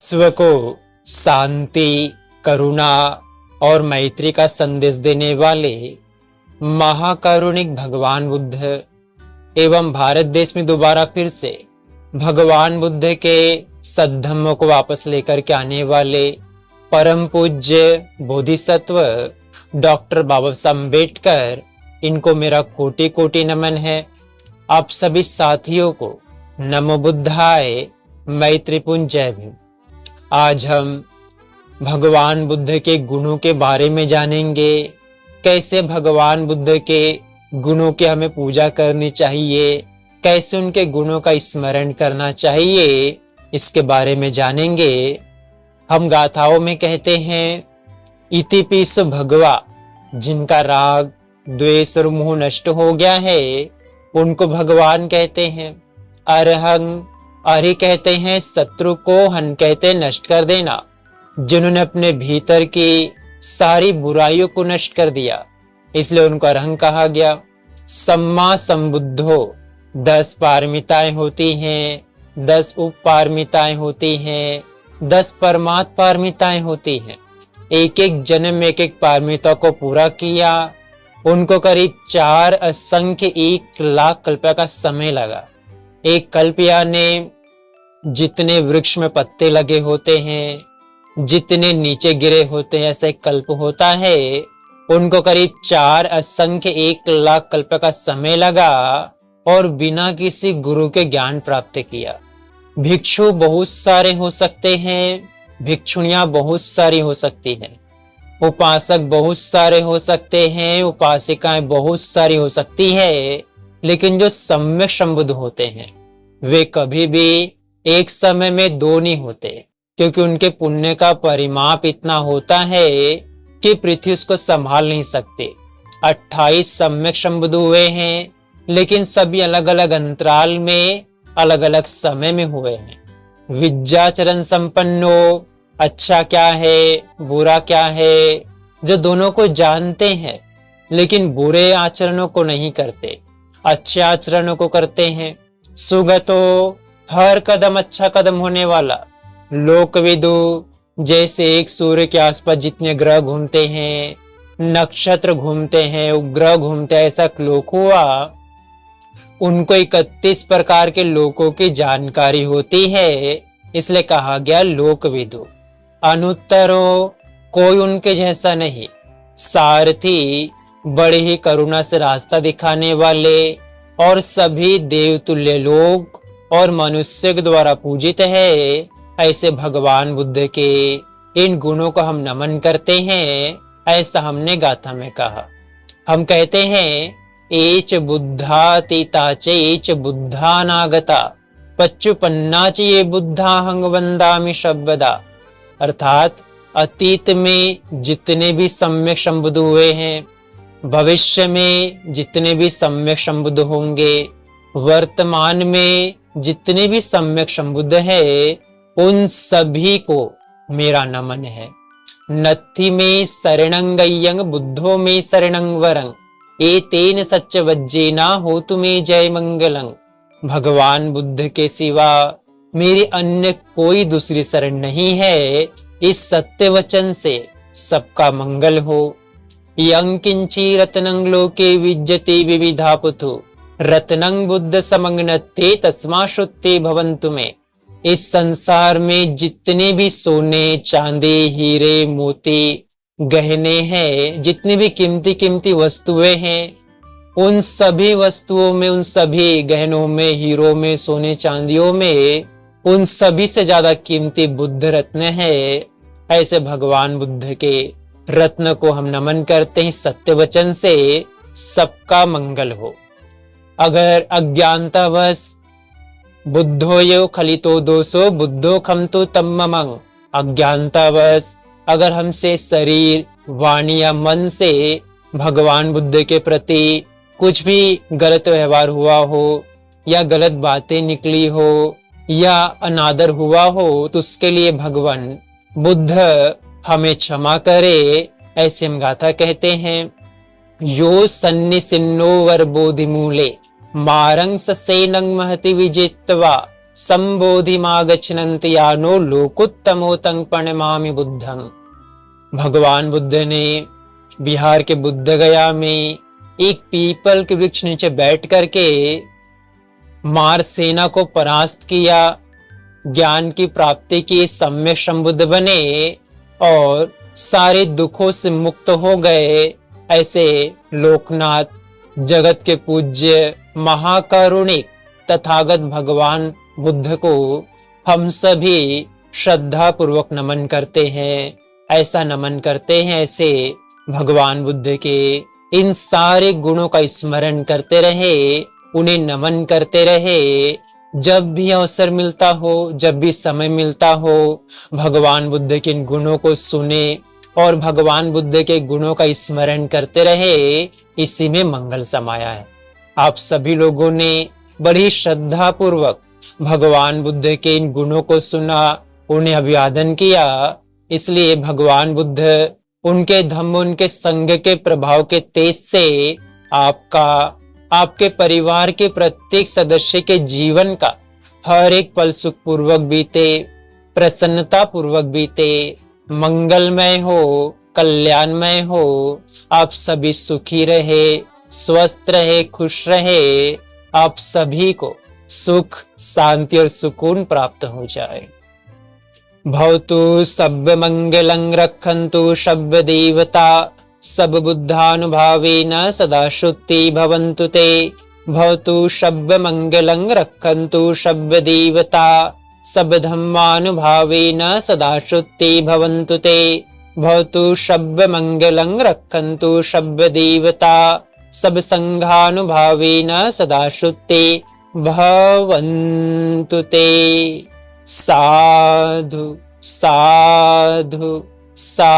विश्व को शांति, करुणा और मैत्री का संदेश देने वाले महाकारुणिक भगवान बुद्ध एवं भारत देश में दोबारा फिर से भगवान बुद्ध के सद्धम्मों को वापस लेकर के आने वाले परम पूज्य बोधिसत्व डॉक्टर बाबा साहब अम्बेडकर, इनको मेरा कोटि कोटि नमन है। आप सभी साथियों को नमो बुद्धाय, मैत्रीपूर्ण जय भीम। आज हम भगवान बुद्ध के गुणों के बारे में जानेंगे। कैसे भगवान बुद्ध के गुणों की हमें पूजा करनी चाहिए, कैसे उनके गुणों का स्मरण करना चाहिए, इसके बारे में जानेंगे। हम गाथाओं में कहते हैं इति पिस भगवा, जिनका राग द्वेष और मोह नष्ट हो गया है उनको भगवान कहते हैं। अरहंग, अरे कहते हैं शत्रु को, हन कहते हैं नष्ट कर देना, जिन्होंने अपने भीतर की सारी बुराइयों को नष्ट कर दिया, इसलिए उनको अरहंग कहा गया। सम्मा संबुद्धो, 10 पारमिताएं होती हैं, 10 उप पारमिताएं होती हैं, 10 परमात्म पारमिताएं होती हैं। एक एक जन्म में एक एक पारमिता को पूरा किया, उनको करीब 4 असंख्य 1 लाख कल्प का समय लगा। एक कल्प यानी जितने वृक्ष में पत्ते लगे होते हैं, जितने नीचे गिरे होते हैं, ऐसा एक कल्प होता है। उनको करीब 4 असंख्य 1 लाख कल्प का समय लगा और बिना किसी गुरु के ज्ञान प्राप्त किया। भिक्षु बहुत सारे हो सकते हैं, भिक्षुणियां बहुत सारी हो सकती हैं, उपासक बहुत सारे हो सकते हैं, उपासिकाएं बहुत सारी हो सकती है, लेकिन जो सम्यक संबुद्ध होते हैं वे कभी भी एक समय में 2 नहीं होते, क्योंकि उनके पुण्य का परिमाप इतना होता है कि पृथ्वी उसको संभाल नहीं सकते। 28 सम्यक संबुद्ध हुए हैं, लेकिन सभी अलग अलग अंतराल में अलग अलग समय में हुए हैं। विद्याचरण संपन्नो, अच्छा क्या है बुरा क्या है, जो दोनों को जानते हैं लेकिन बुरे आचरणों को नहीं करते, अच्छे आचरणों को करते हैं। सुगतो, हर कदम अच्छा कदम होने वाला। लोकविदु, जैसे एक सूर्य के आसपास जितने ग्रह घूमते हैं, नक्षत्र घूमते हैं, उपग्रह घूमते हैं, ऐसा लोक हुआ। उनको 31 प्रकार के लोकों की जानकारी होती है, इसलिए कहा गया लोकविदु। अनुत्तरो, कोई उनके जैसा नहीं। सारथी, बड़े ही करुणा से रास्ता दिखाने वाले और सभी देवतुल्य लोग और मनुष्य के द्वारा पूजित है। ऐसे भगवान बुद्ध के इन गुणों को हम नमन करते हैं। ऐसा हमने गाथा में कहा। हम कहते हैं एच बुद्धातीता च एच बुद्धानागता, पच्चुपन्ना च ये बुद्धाहंग वंदामि शब्दा। अर्थात अतीत में जितने भी सम्यक संबुद्ध हुए हैं, भविष्य में जितने भी सम्यक संबुद्ध होंगे, वर्तमान में जितने भी सम्यक संबुद्ध है, उन सभी को मेरा नमन है। नत्थि में शरणंगय्यंग बुद्धो में शरणं वरं, एतेन सच्च वज्जेना होतु में जय मंगलं। भगवान बुद्ध के सिवा मेरी अन्य कोई दूसरी शरण नहीं है। इस सत्य वचन से सबका मंगल हो। यं किंची रत्नं लोके विद्यते विविधा पुथु, रत्नं बुद्ध समग्नते तस्मा श्रुते भवन्तु में। इस संसार में जितने भी सोने चांदी हीरे मोती गहने हैं, जितनी भी कीमती कीमती वस्तुएं हैं, उन सभी वस्तुओं में, उन सभी गहनों में, हीरों में, सोने चांदियों में, उन सभी से ज्यादा कीमती बुद्ध रत्न है। ऐसे भगवान बुद्ध के रत्न को हम नमन करते हैं। सत्य वचन से सबका मंगल हो। अगर अज्ञानतावश बुद्धो यो खलितो दोषो बुद्धो खमतो तम्ममं, अज्ञानतावश अगर हमसे शरीर, वाणी या मन से भगवान बुद्ध के प्रति कुछ भी गलत व्यवहार हुआ हो, या गलत बातें निकली हो, या अनादर हुआ हो, तो उसके लिए भगवान बुद्ध हमें क्षमा करे। ऐसे हम गाथा कहते हैं। यो सन्निसिन्नो वर बोधिमूले, मारंग ससेनं महति विजेत्वा, संबोधिमागच्छन्ति यानो लोकोत्तमो तं प्रणमामि बुद्धं। भगवान बुद्ध ने बिहार के बुद्ध गया में एक पीपल के वृक्ष नीचे बैठ करके मार सेना को परास्त किया, ज्ञान की प्राप्ति की, सम्यक संबुद्ध बने और सारे दुखों से मुक्त हो गए। ऐसे लोकनाथ, जगत के पूज्य महाकरुणिक तथागत भगवान बुद्ध को हम सभी श्रद्धा पूर्वक नमन करते हैं। ऐसा नमन करते हैं, ऐसे भगवान बुद्ध के इन सारे गुणों का स्मरण करते रहे, उन्हें नमन करते रहे। जब भी अवसर मिलता हो, जब भी समय मिलता हो, भगवान बुद्ध के इन गुणों को सुने और भगवान बुद्ध के गुणों का स्मरण करते रहे। इसी में मंगल समाया है। आप सभी लोगों ने बड़ी श्रद्धा पूर्वक भगवान बुद्ध के इन गुणों को सुना, उन्हें अभिवादन किया। इसलिए भगवान बुद्ध, उनके धम्म, उनके संग के प्रभाव के तेज से आपका, आपके परिवार के प्रत्येक सदस्य के जीवन का हर एक पल सुखपूर्वक बीते, प्रसन्नता पूर्वक बीते, मंगलमय हो, कल्याणमय हो। आप सभी सुखी रहे, स्वस्थ रहे, खुश रहे। आप सभी को सुख, शांति और सुकून प्राप्त हो जाए। भवतु सब्ब मंगलं रक्षन्तु सब्ब देवता सब बुद्धानुभावेन सदा शुद्धि भवन्तु ते। भवतु सब्ब मंगलं रक्षन्तु सब्ब देवता सब धम्मानुभावेन सदा शुद्धि भवन्तु ते। भवतु सब्ब मंगलं रक्षन्तु सब्ब देवता सब संघानुभावेन सदा शुद्धि भवन्तु ते। साधु साधु साधु।